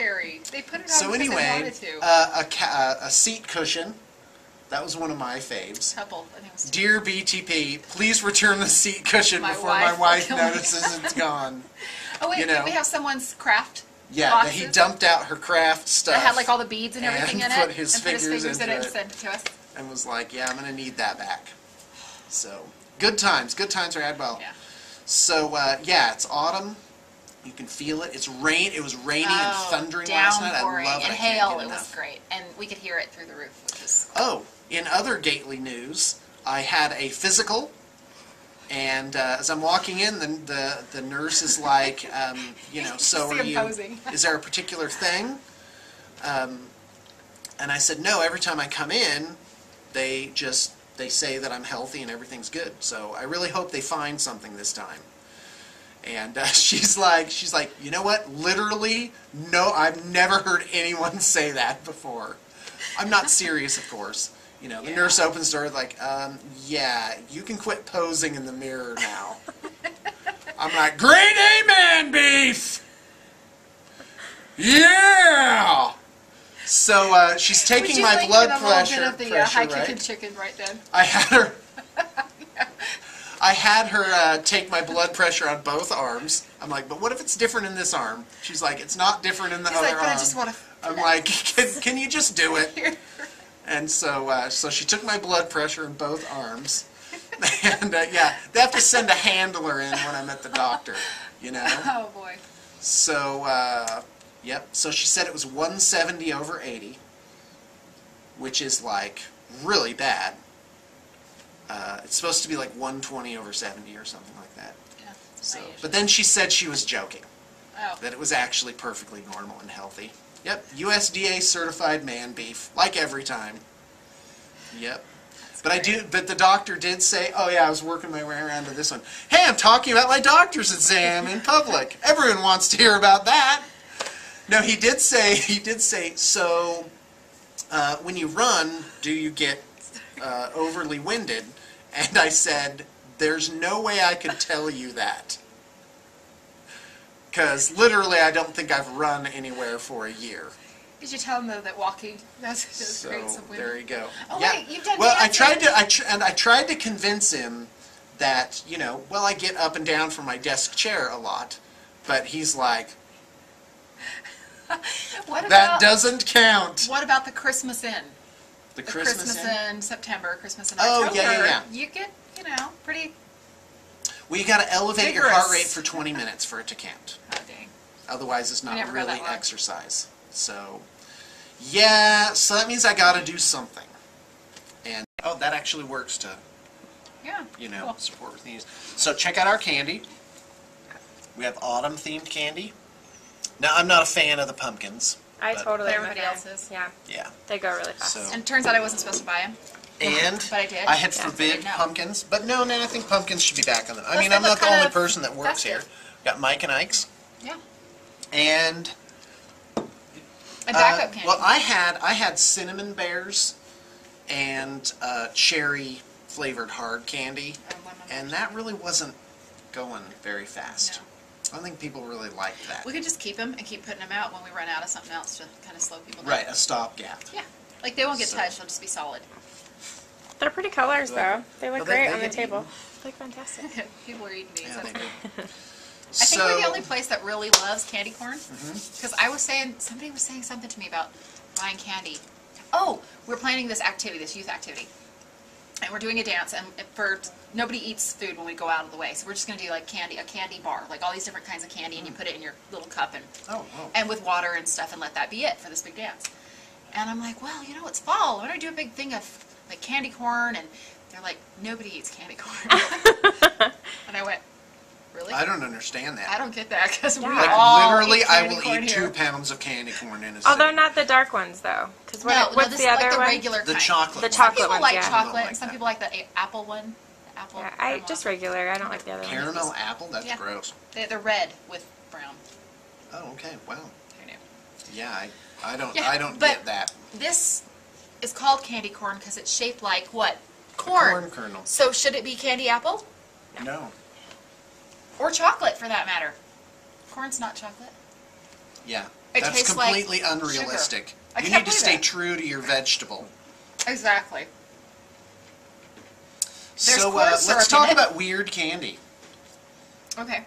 Harry. They put it on So because they anyway, wanted to. a seat cushion. That was one of my faves. Couple. I think it was two. Dear BTP, please return the seat cushion My before wife my will wife kill me. notices it's gone. Oh wait, you know. did we have someone's craft? Yeah, boxes? he dumped out her craft stuff. That had like all the beads and everything in it. put his and put his fingers fingers in into it and it. sent it to us. And was like, yeah, I'm going to need that back. So, good times. Good times are had well. Yeah. So, yeah, it's autumn. You can feel it. It's rain. It was rainy and thundering last night. I downpouring, love it. and I can't hail. get It was enough. great, and we could hear it through the roof, which is Oh, in other Gately news, I had a physical, and as I'm walking in, the nurse is like, you know, so See are him you? posing. Is there a particular thing? And I said, no. Every time I come in, they say that I'm healthy and everything's good. So I really hope they find something this time. And she's like, you know what? Literally, no, I've never heard anyone say that before. I'm not serious, of course. You know, the nurse opens the door like, yeah, you can quit posing in the mirror now. I'm like, great amen, beef! Yeah! So she's taking my blood pressure. Would you like a high kicking right? chicken right then? I had her take my blood pressure on both arms. I'm like, but what if it's different in this arm? She's like, it's not different in the He's other like, but arm. I just want to. I'm like, can you just do it? And so she took my blood pressure in both arms. And yeah, they have to send a handler in when I'm at the doctor, you know? Oh boy. So, yep. So she said it was 170/80, which is like really bad. It's supposed to be like 120/70 or something like that. Yeah. So, but then she said she was joking. Oh. That it was actually perfectly normal and healthy. Yep, USDA certified man beef, like every time. Yep. But but the doctor did say, oh yeah, I was working my way around to this one. Hey, I'm talking about my doctor's exam in public. Everyone wants to hear about that. No, he did say, so when you run, do you get overly winded? And I said, there's no way I could tell you that. Because literally I don't think I've run anywhere for a year. Did you tell him though that walking does create some So wind? there you go. Oh yeah. wait, you've done well, dancing. I tried to convince him that, you know, well, I get up and down from my desk chair a lot, but he's like, What that about, doesn't count. What about the Christmas Inn? The Christmas Inn? in September, Christmas in Oh, October. yeah. You get, you know, pretty. Well, you got to elevate your heart Vigorous. rate for 20 minutes for it to count. Oh dang. Otherwise, it's We not never go really that long. exercise. So, yeah, so that means I got to do something. And, oh, that actually works to, Yeah. you know, Cool. support with these. So check out our candy. We have autumn-themed candy. Now, I'm not a fan of the pumpkins. I but- totally am a Everybody fan. else is. Yeah, Yeah. they go really fast. So, And it turns out I wasn't supposed to buy them. and But I did. I had Yeah, I forbid didn't know. pumpkins. But no, I think pumpkins should be back on them. I Plus mean, they I'm not look the kind only of person that works festive. here. Got Mike and Ike's. Yeah. And And backup candy. well, I had cinnamon bears and cherry flavored hard candy, and that really wasn't going very fast. No. I don't think people really liked that. We could just keep them and keep putting them out when we run out of something else to kind of slow people down. Right, a stopgap. Yeah. Like they won't get So- touched, they'll just be solid. They're pretty colors, though. They look Well, great they on the get table. eaten. They look fantastic. People are eating these. Yeah, That's they good. do. I think we're the only place that really loves candy corn. Mm-hmm. Because I was saying, somebody was saying something to me about buying candy. Oh, we're planning this activity, this youth activity. And we're doing a dance, and nobody eats food when we go out of the way. So we're just going to do like a candy bar, like all these different kinds of candy, and you put it in your little cup and with water and stuff, and let that be it for this big dance. And I'm like, well, you know, it's fall. Why don't I do a big thing of like candy corn? And they're like, nobody eats candy corn. And I went, really? I don't understand that. I don't get that because we Like, all literally, eat I candy will corn eat here. 2 pounds of candy corn in a Although sitting. not the dark ones, though. Because No, what's this the is other like the one? regular The kind. chocolate. The one. Some chocolate people ones, like yeah. chocolate, Like and some that. people like the apple one. The apple. Yeah, caramel just apple. regular. I don't like the other ones. Caramel apple? That's Yeah. gross. They're red with brown. Oh, okay. Wow. Who knew? Yeah, I don't Yeah, I don't but- get that. This is called candy corn because it's shaped like what? Corn. Corn kernels. So should it be candy apple No. or chocolate for that matter? Corn's not chocolate. Yeah. It That's tastes like completely unrealistic. I You can't need to believe stay it. true to your vegetable. Exactly. There's So corn syrup let's in talk it. about weird candy. Okay.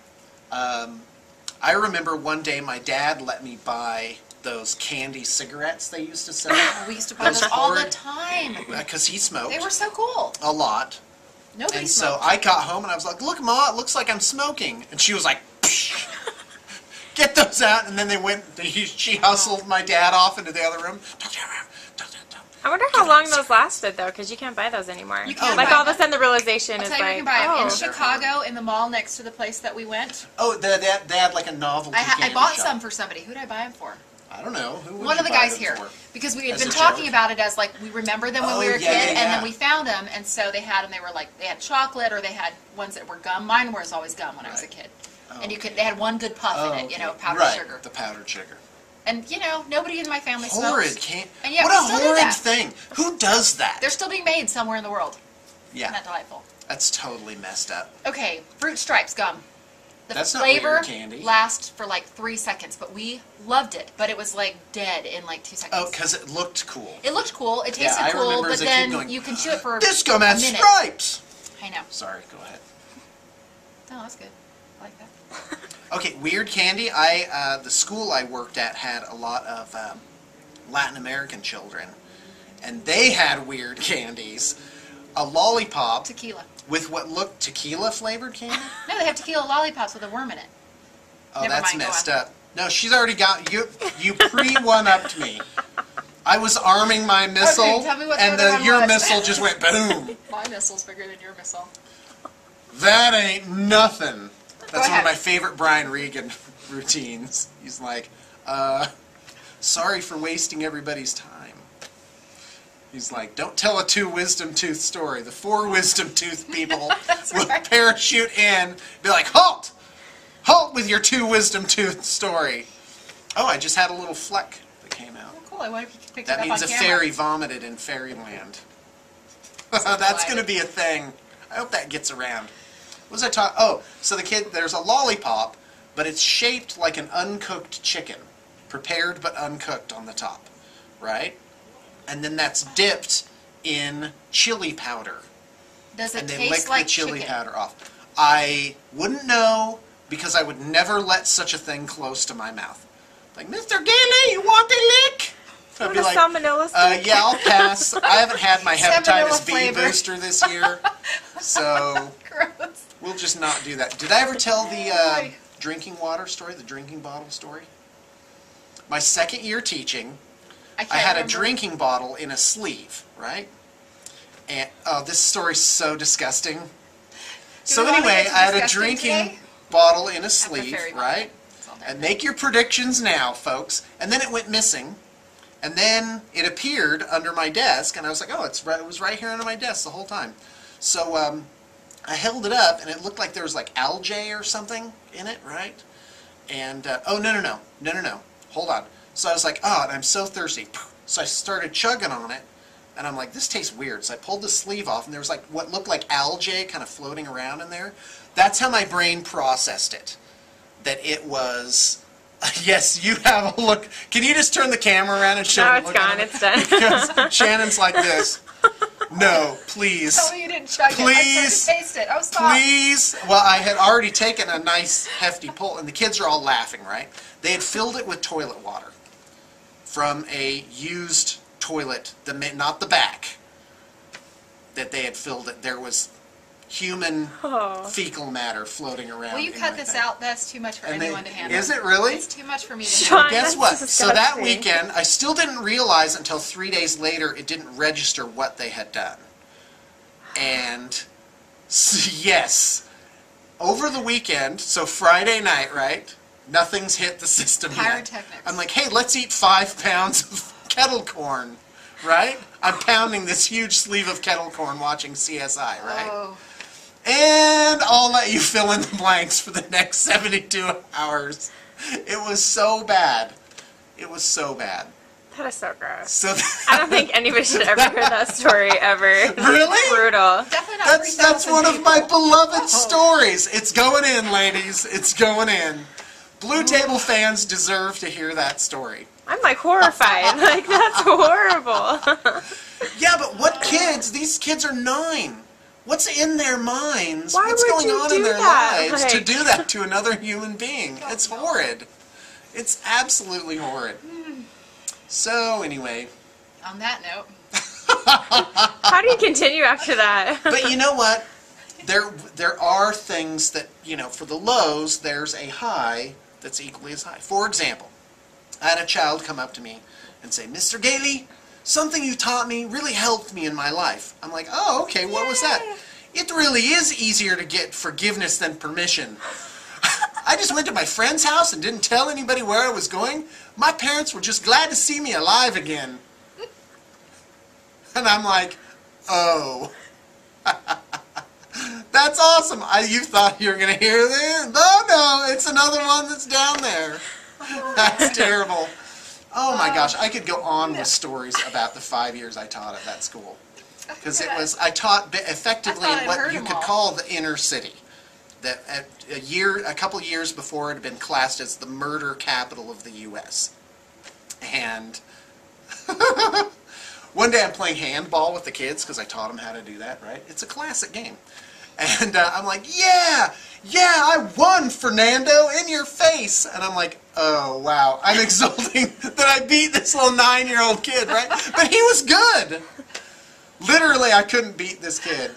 I remember one day my dad let me buy those candy cigarettes they used to sell. We used to buy those all the time. Because he smoked They were so cool. a lot. Nobody And smoked. so I got home and I was like, look, Ma, it looks like I'm smoking. And she was like, psh, get those out. And then she hustled my dad off into the other room. I wonder how long those lasted though, because you can't buy those anymore. You can't Like buy all of a them. sudden the realization I'll is tell you where like, you can buy them. In oh, Chicago, in the mall next to the place that we went. Oh, they had like a novelty I candy bought shop. some for somebody. Who did I buy them for? I don't know. Who would One you of the buy guys them here. for? Because we had As been a talking joke? about it as like, we remembered them when Oh, we were a yeah, kid, yeah, and yeah. then we found them, and so they had them, they were like, they had chocolate, or they had ones that were gum. Mine was always gum when I was a Right. kid. Oh, And they had one good puff Oh, in it, okay. powdered right, sugar. the powdered sugar. And, nobody in my family Horrid smokes. can't. And yet what we a still do horrid that. thing. Who does that? They're still being made somewhere in the world. Yeah, Isn't that delightful? that's totally messed up. Okay, Fruit Stripes gum. The That's not flavor weird candy. lasts for like 3 seconds, but we loved it. But it was like dead in like 2 seconds. Oh, because it looked cool. It looked cool. It Yeah, tasted I cool, remember but as a kid then going, you can chew it for This gum a has minute. stripes. I know. Sorry, go ahead. Oh, that's good. I like that. Okay, weird candy. The school I worked at had a lot of Latin American children, and they had weird candies. A lollipop Tequila. with what looked tequila flavored candy. No, they have tequila lollipops with a worm in it. Oh, Never that's mind, go messed on. up. No, she's already got you. You pre-one-upped me. I was arming my missile, Okay, tell me what the and other one your was. missile just went boom. My missile's bigger than your missile. That ain't nothing. That's one ahead. of my favorite Brian Regan routines. He's like, sorry for wasting everybody's time. He's like, don't tell a 2 wisdom tooth story. The 4 wisdom tooth people That's will right. parachute in, be like, halt! Halt with your 2 wisdom tooth story. Oh, I just had a little fleck that came out. Oh, cool. I wonder if you picked That it up means on a camera. fairy vomited in fairyland. That's going to be a thing. I hope that gets around. What was I talking? Oh, so there's a lollipop, but it's shaped like an uncooked chicken, prepared but uncooked on the top, right? And then that's dipped in chili powder, Does it and they lick taste like the chili chicken? powder off. I wouldn't know because I would never let such a thing close to my mouth. Like, Mr. Gailey, you want a lick? I'd be a like, salmonella stick? yeah, I'll pass. I haven't had my Salmonella hepatitis B flavor. booster this year, so Gross. we'll just not do that. Did I ever tell the Why? drinking water story, the drinking bottle story? My second year teaching, I can't I had remember. a drinking bottle in a sleeve, right? And oh, this story's so disgusting. So we wanna anyway, get to I had a disgusting drinking today? bottle in a After sleeve, fairy bottle. right? It's all done. And make your predictions now, folks. And then it went missing. And then it appeared under my desk, and I was like, oh, it was right here under my desk the whole time. So I held it up, and it looked like there was like algae or something in it, right? And, oh, no. Hold on. So I was like, oh, and I'm so thirsty. So I started chugging on it, and I'm like, this tastes weird. So I pulled the sleeve off, and there was like what looked like algae kind of floating around in there. That's how my brain processed it. That it was... Yes, you have a look. Can you just turn the camera around and show No, the it's look on gone. it? It's done. Because Shannon's like this. No, please. Tell me you didn't chug it. I Please. started to taste it. Oh, stop. Please. Well, I had already taken a nice hefty pull, and the kids are all laughing, right? They had filled it with toilet water from a used toilet, not the back, that they had filled it. There was human Oh. fecal matter floating around. Will you in cut my this thing. out? That's too much for And they- anyone to handle. Is it really? It's too much for me to Sean, handle. Guess that's what? So that disgusting. weekend, I still didn't realize until 3 days later it didn't register what they had done. And yes, over the weekend, so Friday night, right? Nothing's hit the system yet. Pyrotechnics. I'm like, hey, let's eat 5 pounds of kettle corn, right? I'm pounding this huge sleeve of kettle corn watching CSI, right? Oh, And I'll let you fill in the blanks for the next 72 hours. It was so bad. It was so bad. That is so gross. So I don't think anybody should ever hear that story ever. It's Really? brutal. definitely not that's 3,000 one of my people. beloved stories. It's going in, ladies. It's going in. Blue Table fans deserve to hear that story. I'm like horrified. Like, that's horrible. Yeah, but what kids? These kids are 9. What's in their minds? Why What's would going you on do in their that? lives to Like- do that to another human being? It's horrid. It's absolutely horrid. So, anyway. On that note, How do you continue after that? But you know what? There are things that, for the lows, there's a high that's equally as high. For example, I had a child come up to me and say, Mr. Gailey, something you taught me really helped me in my life. I'm like, oh, okay, what was that? It really is easier to get forgiveness than permission. I just went to my friend's house and didn't tell anybody where I was going. My parents were just glad to see me alive again. And I'm like, oh. That's awesome. You thought you were going to hear this? No, it's another one that's down there. That's terrible. Oh my gosh, I could go on with stories about the 5 years I taught at that school. Because I taught effectively in what you could call the inner city. That a couple years before it had been classed as the murder capital of the U.S. And one day I'm playing handball with the kids because I taught them how to do that, right? It's a classic game. And I'm like, yeah, I won, Fernando, in your face. And I'm like, oh, wow, I'm exulting that I beat this little 9-year-old kid, right? But he was good. Literally, I couldn't beat this kid.